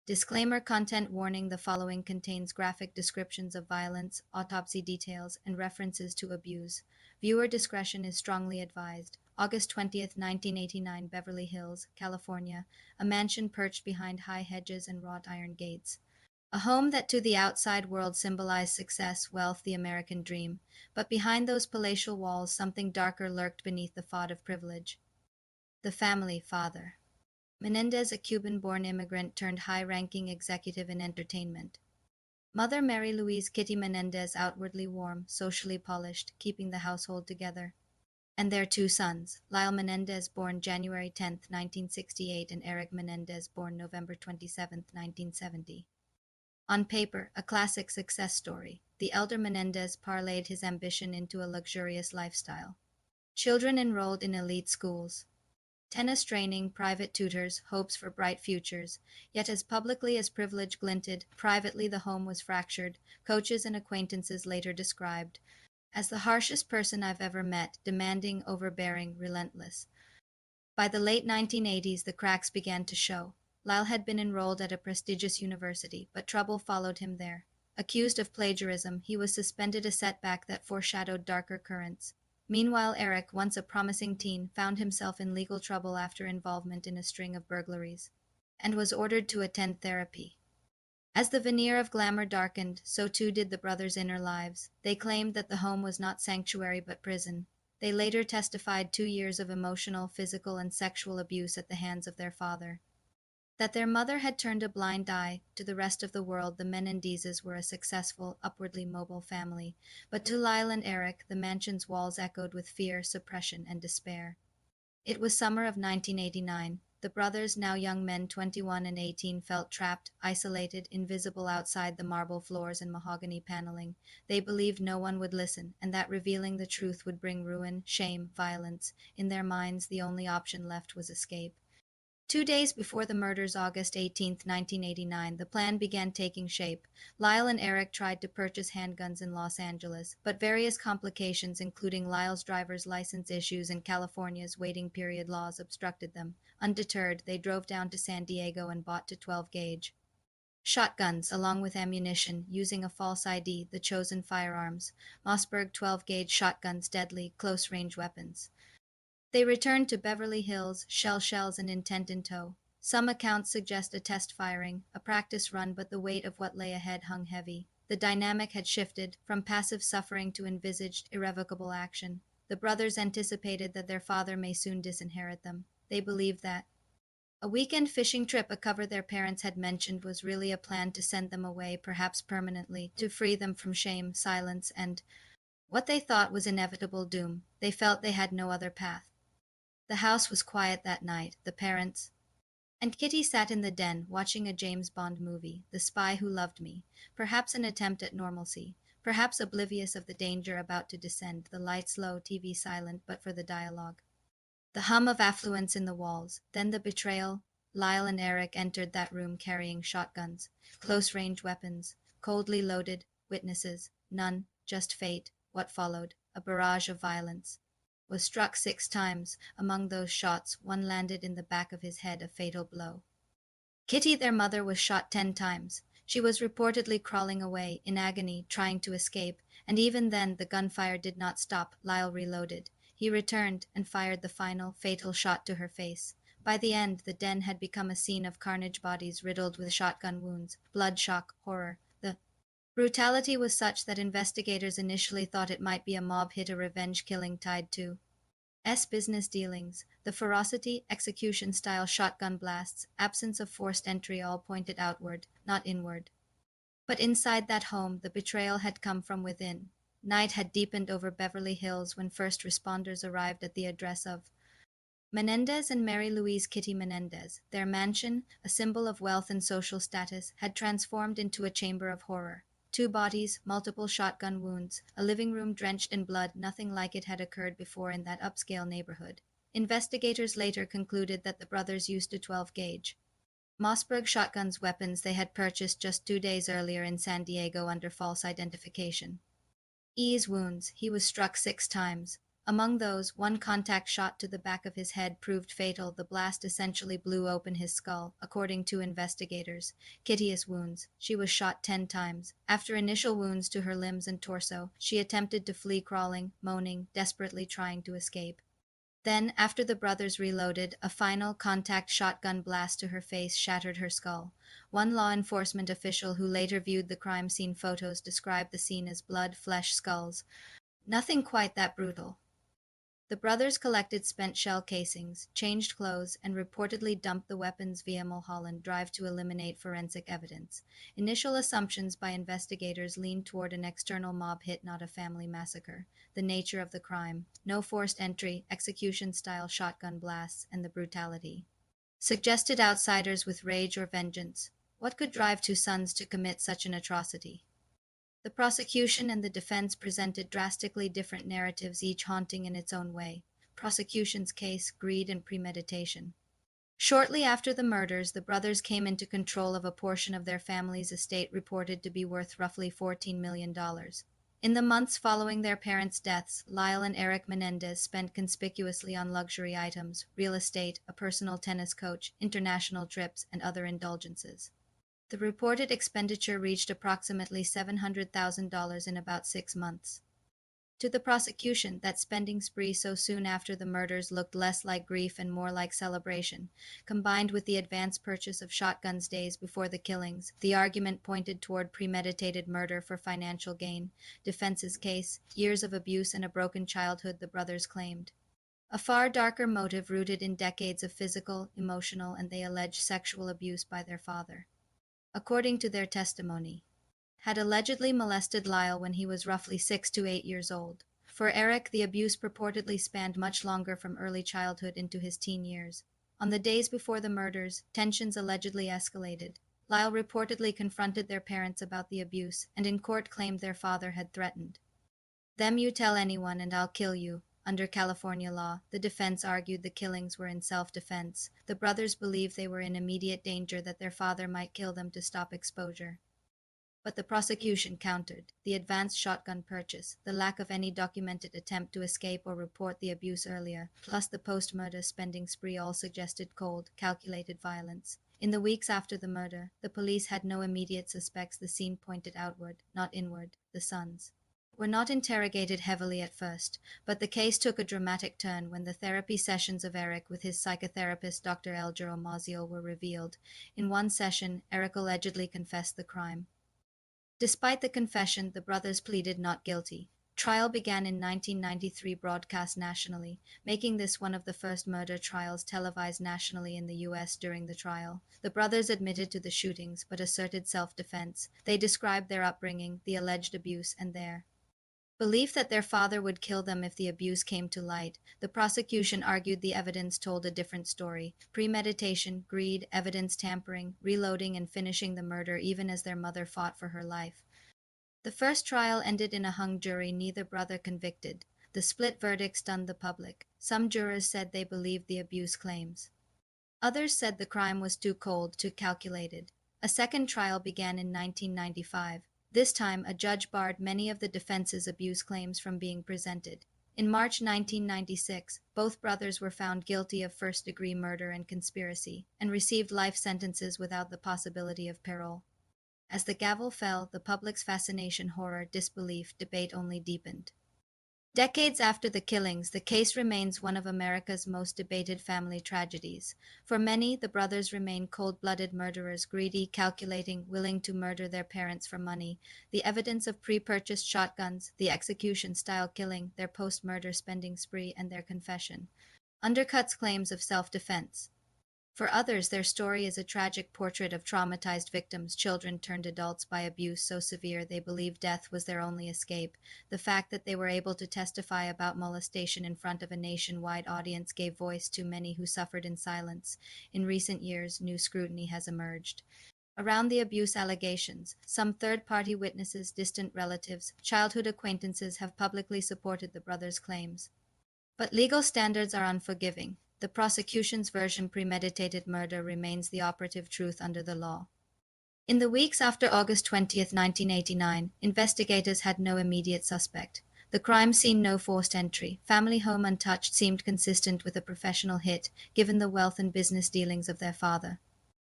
Disclaimer content warning: the following contains graphic descriptions of violence, autopsy details, and references to abuse. Viewer discretion is strongly advised. August 20th, 1989, Beverly Hills, California, a mansion perched behind high hedges and wrought iron gates. A home that to the outside world symbolized success, wealth, the American dream. But behind those palatial walls, something darker lurked beneath the faade of privilege. The family father. Menendez, a Cuban-born immigrant turned high-ranking executive in entertainment. Mother Mary Louise Kitty Menendez, outwardly warm, socially polished, keeping the household together. And their two sons, Lyle Menendez, born January 10th, 1968, and Erik Menendez, born November 27th, 1970. On paper, a classic success story. The elder Menendez parlayed his ambition into a luxurious lifestyle. Children enrolled in elite schools. Tennis training, private tutors, hopes for bright futures. Yet as publicly as privilege glinted, privately the home was fractured. Coaches and acquaintances later described as the harshest person I've ever met, demanding, overbearing, relentless. By the late 1980s, the cracks began to show. Lyle had been enrolled at a prestigious university, but trouble followed him there. Accused of plagiarism, he was suspended, a setback that foreshadowed darker currents. Meanwhile, Erik, once a promising teen, found himself in legal trouble after involvement in a string of burglaries, and was ordered to attend therapy. As the veneer of glamour darkened, so too did the brothers' inner lives. They claimed that the home was not sanctuary but prison. They later testified 2 years of emotional, physical, and sexual abuse at the hands of their father. That their mother had turned a blind eye to the rest of the world. The Menendezes were a successful, upwardly mobile family, but to Lyle and Erik, the mansion's walls echoed with fear, suppression, and despair. It was summer of 1989. The brothers, now young men 21 and 18, felt trapped, isolated, invisible outside the marble floors and mahogany paneling. They believed no one would listen, and that revealing the truth would bring ruin, shame, violence. In their minds, the only option left was escape. 2 days before the murders, August 18th, 1989, the plan began taking shape. Lyle and Erik tried to purchase handguns in Los Angeles, but various complications, including Lyle's driver's license issues and California's waiting period laws, obstructed them. Undeterred, they drove down to San Diego and bought 12-gauge shotguns, along with ammunition, using a false ID, the chosen firearms. Mossberg 12-gauge shotguns, deadly, close-range weapons. They returned to Beverly Hills, shells and intent in tow. Some accounts suggest a test firing, a practice run, but the weight of what lay ahead hung heavy. The dynamic had shifted from passive suffering to envisaged, irrevocable action. The brothers anticipated that their father may soon disinherit them. They believed that a weekend fishing trip, a cover their parents had mentioned, was really a plan to send them away, perhaps permanently, to free them from shame, silence, and what they thought was inevitable doom. They felt they had no other path. The house was quiet that night. The parents and Kitty sat in the den, watching a James Bond movie, The Spy Who Loved Me, perhaps an attempt at normalcy, perhaps oblivious of the danger about to descend, the lights low, TV silent, but for the dialogue. The hum of affluence in the walls, then the betrayal. Lyle and Erik entered that room carrying shotguns, close-range weapons, coldly loaded, witnesses, none, just fate. What followed? A barrage of violence. Was struck 6 times. Among those shots, one landed in the back of his head, a fatal blow. Kitty, their mother, was shot 10 times. She was reportedly crawling away, in agony, trying to escape, and even then the gunfire did not stop. Lyle reloaded. He returned and fired the final, fatal shot to her face. By the end, the den had become a scene of carnage, bodies riddled with shotgun wounds, blood, shock, horror. The brutality was such that investigators initially thought it might be a mob hit, a revenge killing tied to business dealings. The ferocity, execution-style shotgun blasts, absence of forced entry, all pointed outward, not inward. But inside that home, the betrayal had come from within. Night had deepened over Beverly Hills when first responders arrived at the address of Menendez and Mary Louise Kitty Menendez. Their mansion, a symbol of wealth and social status, had transformed into a chamber of horror. 2 bodies, multiple shotgun wounds, a living room drenched in blood. Nothing like it had occurred before in that upscale neighborhood. Investigators later concluded that the brothers used a 12-gauge Mossberg shotguns, weapons they had purchased just 2 days earlier in San Diego under false identification. E's wounds. He was struck 6 times. Among those, one contact shot to the back of his head proved fatal. The blast essentially blew open his skull, according to investigators. Kitty's wounds. She was shot 10 times. After initial wounds to her limbs and torso, she attempted to flee crawling, moaning, desperately trying to escape. Then, after the brothers reloaded, a final contact shotgun blast to her face shattered her skull. One law enforcement official who later viewed the crime scene photos described the scene as blood, flesh, skulls. Nothing quite that brutal. The brothers collected spent shell casings, changed clothes, and reportedly dumped the weapons via Mulholland Drive to eliminate forensic evidence. Initial assumptions by investigators leaned toward an external mob hit, not a family massacre. The nature of the crime, no forced entry, execution-style shotgun blasts, and the brutality suggested outsiders with rage or vengeance. What could drive two sons to commit such an atrocity? The prosecution and the defense presented drastically different narratives, each haunting in its own way. Prosecution's case, greed and premeditation. Shortly after the murders, the brothers came into control of a portion of their family's estate reported to be worth roughly $14 million. In the months following their parents' deaths, Lyle and Erik Menendez spent conspicuously on luxury items, real estate, a personal tennis coach, international trips, and other indulgences. The reported expenditure reached approximately $700,000 in about 6 months. To the prosecution, that spending spree so soon after the murders looked less like grief and more like celebration. Combined with the advance purchase of shotguns days before the killings, the argument pointed toward premeditated murder for financial gain. Defense's case, years of abuse and a broken childhood, the brothers claimed. A far darker motive rooted in decades of physical, emotional, and they alleged sexual abuse by their father. According to their testimony, had allegedly molested Lyle when he was roughly 6 to 8 years old. For Erik, the abuse purportedly spanned much longer, from early childhood into his teen years. On the days before the murders, tensions allegedly escalated. Lyle reportedly confronted their parents about the abuse, and in court claimed their father had threatened them. "You tell anyone and I'll kill you." Under California law, the defense argued the killings were in self-defense. The brothers believed they were in immediate danger, that their father might kill them to stop exposure. But the prosecution countered. The advanced shotgun purchase, the lack of any documented attempt to escape or report the abuse earlier, plus the post-murder spending spree all suggested cold, calculated violence. In the weeks after the murder, the police had no immediate suspects. The scene pointed outward, not inward. The sons were not interrogated heavily at first, but the case took a dramatic turn when the therapy sessions of Erik with his psychotherapist Dr. Elger Maziel were revealed. In one session, Erik allegedly confessed the crime. Despite the confession, the brothers pleaded not guilty. Trial began in 1993, broadcast nationally, making this one of the first murder trials televised nationally in the U.S. During the trial, the brothers admitted to the shootings but asserted self-defense. They described their upbringing, the alleged abuse, and their belief that their father would kill them if the abuse came to light. The prosecution argued the evidence told a different story: premeditation, greed, evidence tampering, reloading, and finishing the murder even as their mother fought for her life. The first trial ended in a hung jury, neither brother convicted. The split verdict stunned the public. Some jurors said they believed the abuse claims. Others said the crime was too cold, too calculated. A second trial began in 1995. This time, a judge barred many of the defense's abuse claims from being presented. In March 1996, both brothers were found guilty of first-degree murder and conspiracy, and received life sentences without the possibility of parole. As the gavel fell, the public's fascination, horror, disbelief, debate only deepened. Decades after the killings, the case remains one of America's most debated family tragedies. For many, the brothers remain cold-blooded murderers, greedy, calculating, willing to murder their parents for money. The evidence of pre-purchased shotguns, the execution-style killing, their post-murder spending spree, and their confession undercuts claims of self-defense. For others, their story is a tragic portrait of traumatized victims, children turned adults, by abuse so severe they believed death was their only escape. The fact that they were able to testify about molestation in front of a nationwide audience gave voice to many who suffered in silence. In recent years, new scrutiny has emerged around the abuse allegations. Some third-party witnesses, distant relatives, childhood acquaintances have publicly supported the brothers' claims. But legal standards are unforgiving. The prosecution's version, premeditated murder, remains the operative truth under the law. In the weeks after August 20, 1989, investigators had no immediate suspect. The The crime scene no forced entry. Family home untouched seemed consistent with a professional hit, given the wealth and business dealings of their father.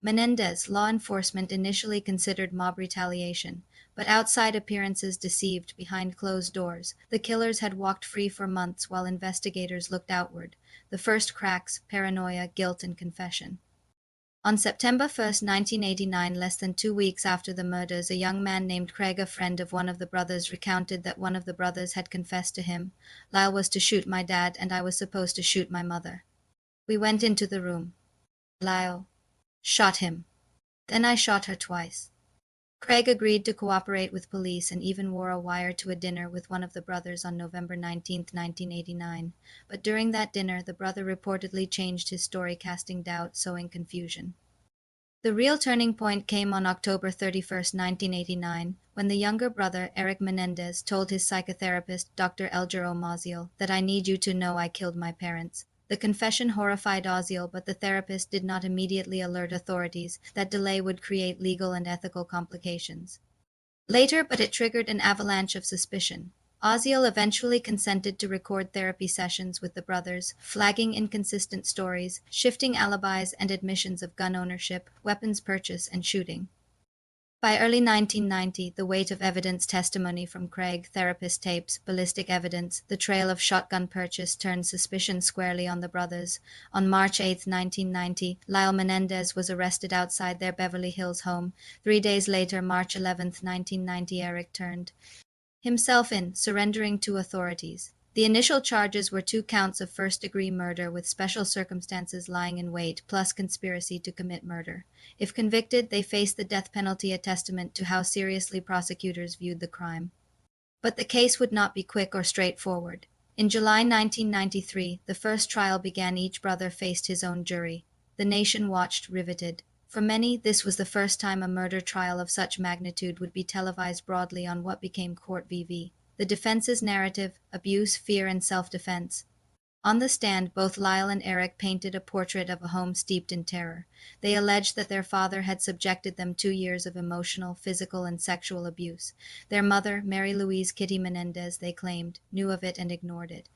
Menendez, law enforcement initially considered mob retaliation, but outside appearances deceived behind closed doors. The killers had walked free for months while investigators looked outward. The first cracks, paranoia, guilt, and confession. On September 1, 1989, less than 2 weeks after the murders, a young man named Craig, a friend of one of the brothers, recounted that one of the brothers had confessed to him, "Lyle was to shoot my dad and I was supposed to shoot my mother. We went into the room. Lyle shot him. Then I shot her twice." Craig agreed to cooperate with police and even wore a wire to a dinner with one of the brothers on November 19, 1989. But during that dinner, the brother reportedly changed his story, casting doubt, sowing confusion. The real turning point came on October 31, 1989, when the younger brother, Erik Menendez, told his psychotherapist, Dr. Elger Omaziel, that "I need you to know I killed my parents." The confession horrified Oziel, but the therapist did not immediately alert authorities. That delay would create legal and ethical complications. Later, but it triggered an avalanche of suspicion. Oziel eventually consented to record therapy sessions with the brothers, flagging inconsistent stories, shifting alibis, and admissions of gun ownership, weapons purchase, and shooting. By early 1990, the weight of evidence, testimony from Craig, therapist tapes, ballistic evidence, the trail of shotgun purchase turned suspicion squarely on the brothers. On March 8, 1990, Lyle Menendez was arrested outside their Beverly Hills home. 3 days later, March 11, 1990, Erik turned himself in, surrendering to authorities. The initial charges were 2 counts of first-degree murder with special circumstances lying in wait, plus conspiracy to commit murder. If convicted, they faced the death penalty, a testament to how seriously prosecutors viewed the crime. But the case would not be quick or straightforward. In July 1993, the first trial began. Each brother faced his own jury. The nation watched, riveted. For many, this was the first time a murder trial of such magnitude would be televised broadly on what became Court VV. The defense's narrative: abuse, fear, and self-defense. On the stand, both Lyle and Erik painted a portrait of a home steeped in terror. They alleged that their father had subjected them 2 years of emotional, physical, and sexual abuse. Their mother, Mary Louise Kitty Menendez, they claimed, knew of it and ignored it.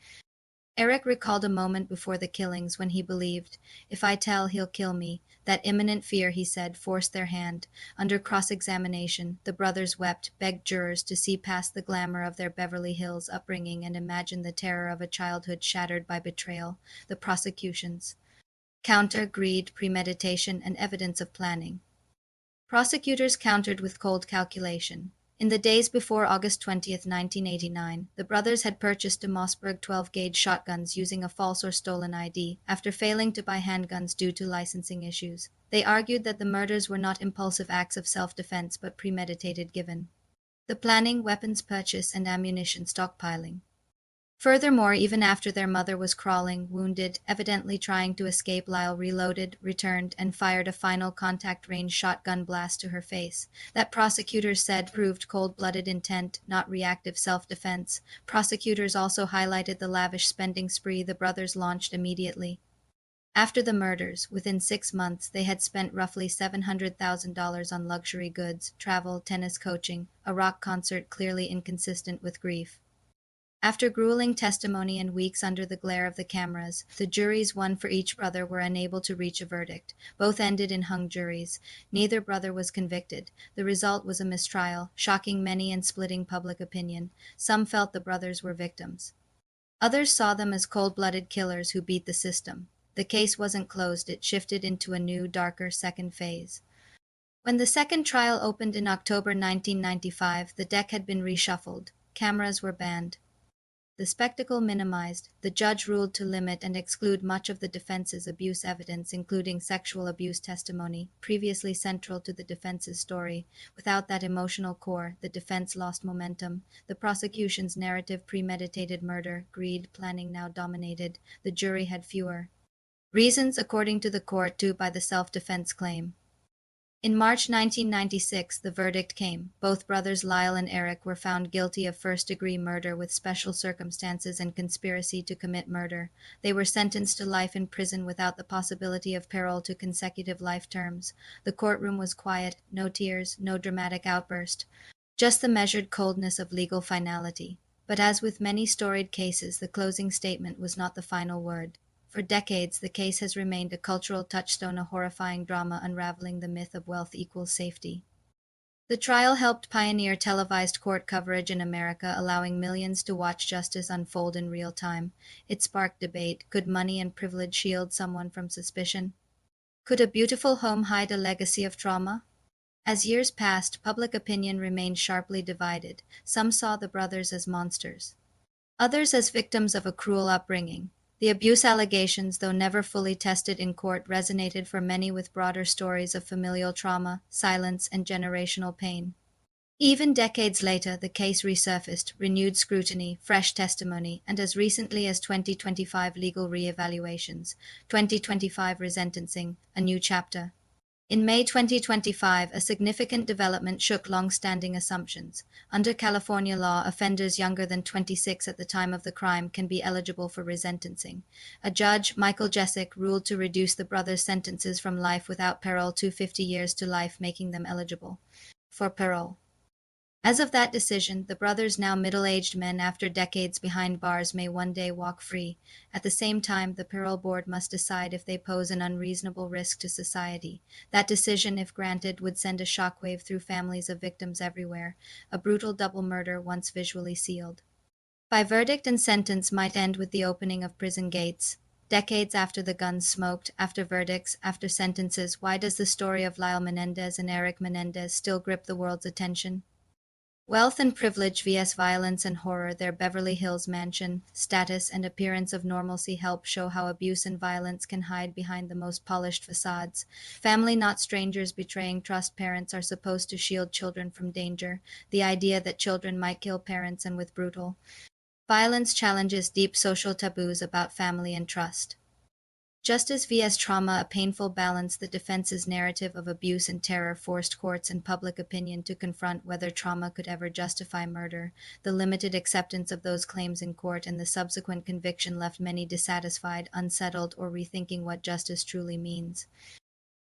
Erik recalled a moment before the killings when he believed, "If I tell, he'll kill me." That imminent fear, he said, forced their hand. Under cross-examination, the brothers wept, begged jurors to see past the glamour of their Beverly Hills upbringing and imagine the terror of a childhood shattered by betrayal. The prosecution's counter: greed, premeditation, and evidence of planning. Prosecutors countered with cold calculation. In the days before August 20, 1989, the brothers had purchased de Mossberg 12-gauge shotguns using a false or stolen ID, after failing to buy handguns due to licensing issues. They argued that the murders were not impulsive acts of self-defense but premeditated, given the planning, weapons purchase, and ammunition stockpiling. Furthermore, even after their mother was crawling, wounded, evidently trying to escape, Lyle reloaded, returned, and fired a final contact-range shotgun blast to her face. That, prosecutors said, proved cold-blooded intent, not reactive self-defense. Prosecutors also highlighted the lavish spending spree the brothers launched immediately. After the murders, within 6 months, they had spent roughly $700,000 on luxury goods, travel, tennis coaching, a rock concert, clearly inconsistent with grief. After grueling testimony and weeks under the glare of the cameras, the juries, one for each brother, were unable to reach a verdict. Both ended in hung juries. Neither brother was convicted. The result was a mistrial, shocking many and splitting public opinion. Some felt the brothers were victims. Others saw them as cold-blooded killers who beat the system. The case wasn't closed, it shifted into a new, darker second phase. When the second trial opened in October 1995, the deck had been reshuffled. Cameras were banned. The spectacle minimized. The judge ruled to limit and exclude much of the defense's abuse evidence, including sexual abuse testimony, previously central to the defense's story. Without that emotional core, the defense lost momentum. The prosecution's narrative: premeditated murder, greed, planning, now dominated. The jury had fewer reasons, according to the court, to buy the self-defense claim. In March 1996, the verdict came. Both brothers, Lyle and Erik, were found guilty of first-degree murder with special circumstances and conspiracy to commit murder. They were sentenced to life in prison without the possibility of parole to consecutive life terms. The courtroom was quiet, no tears, no dramatic outburst, just the measured coldness of legal finality. But as with many storied cases, the closing statement was not the final word. For decades, the case has remained a cultural touchstone, a horrifying drama unraveling the myth of wealth equals safety. The trial helped pioneer televised court coverage in America, allowing millions to watch justice unfold in real time. It sparked debate. Could money and privilege shield someone from suspicion? Could a beautiful home hide a legacy of trauma? As years passed, public opinion remained sharply divided. Some saw the brothers as monsters, others as victims of a cruel upbringing. The abuse allegations, though never fully tested in court, resonated for many with broader stories of familial trauma, silence, and generational pain. Even decades later, the case resurfaced, renewed scrutiny, fresh testimony, and as recently as 2025 legal re-evaluations, 2025 resentencing, a new chapter. In May 2025, a significant development shook long-standing assumptions. Under California law, offenders younger than 26 at the time of the crime can be eligible for resentencing. A judge, Michael Jessic, ruled to reduce the brothers' sentences from life without parole to 50 years to life, making them eligible for parole. As of that decision, the brothers, now middle-aged men after decades behind bars, may one day walk free. At the same time, the parole board must decide if they pose an unreasonable risk to society. That decision, if granted, would send a shockwave through families of victims everywhere, a brutal double murder once visually sealed. By verdict and sentence might end with the opening of prison gates. Decades after the guns smoked, after verdicts, after sentences, why does the story of Lyle Menendez and Erik Menendez still grip the world's attention? Wealth and privilege vs violence and horror, their Beverly Hills mansion, status, and appearance of normalcy help show how abuse and violence can hide behind the most polished facades. Family not strangers betraying trust. Parents are supposed to shield children from danger. The idea that children might kill parents, and with brutal violence, challenges deep social taboos about family and trust. Justice vs trauma, a painful balance. The defense's narrative of abuse and terror forced courts and public opinion to confront whether trauma could ever justify murder. The limited acceptance of those claims in court and the subsequent conviction left many dissatisfied, unsettled, or rethinking what justice truly means.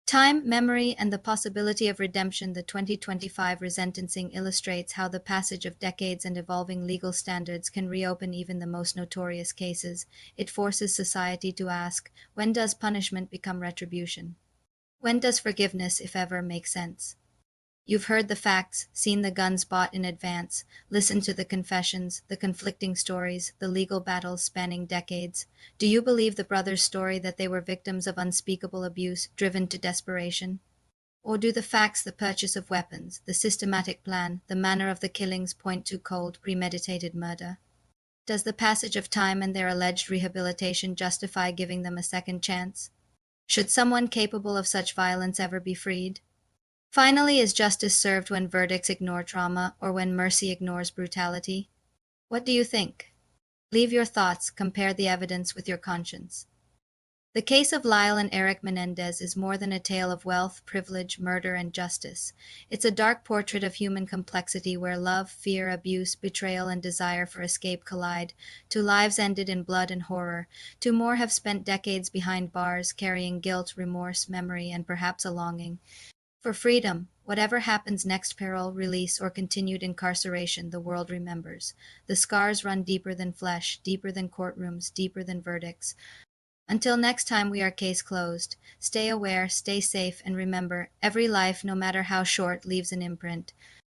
Time, memory, and the possibility of redemption. The 2025 resentencing illustrates how the passage of decades and evolving legal standards can reopen even the most notorious cases. It forces society to ask, when does punishment become retribution? When does forgiveness, if ever, make sense? You've heard the facts, seen the guns bought in advance, listened to the confessions, the conflicting stories, the legal battles spanning decades. Do you believe the brothers' story that they were victims of unspeakable abuse, driven to desperation? Or do the facts, the purchase of weapons, the systematic plan, the manner of the killings point to cold, premeditated murder? Does the passage of time and their alleged rehabilitation justify giving them a second chance? Should someone capable of such violence ever be freed? Finally, is justice served when verdicts ignore trauma, or when mercy ignores brutality? What do you think? Leave your thoughts, compare the evidence with your conscience. The case of Lyle and Erik Menendez is more than a tale of wealth, privilege, murder, and justice. It's a dark portrait of human complexity where love, fear, abuse, betrayal, and desire for escape collide. Two lives ended in blood and horror. Two more have spent decades behind bars, carrying guilt, remorse, memory, and perhaps a longing for freedom. Whatever happens next, parole, release, or continued incarceration, the world remembers. The scars run deeper than flesh, deeper than courtrooms, deeper than verdicts. Until next time, we are case closed. Stay aware, stay safe, and remember, every life, no matter how short, leaves an imprint.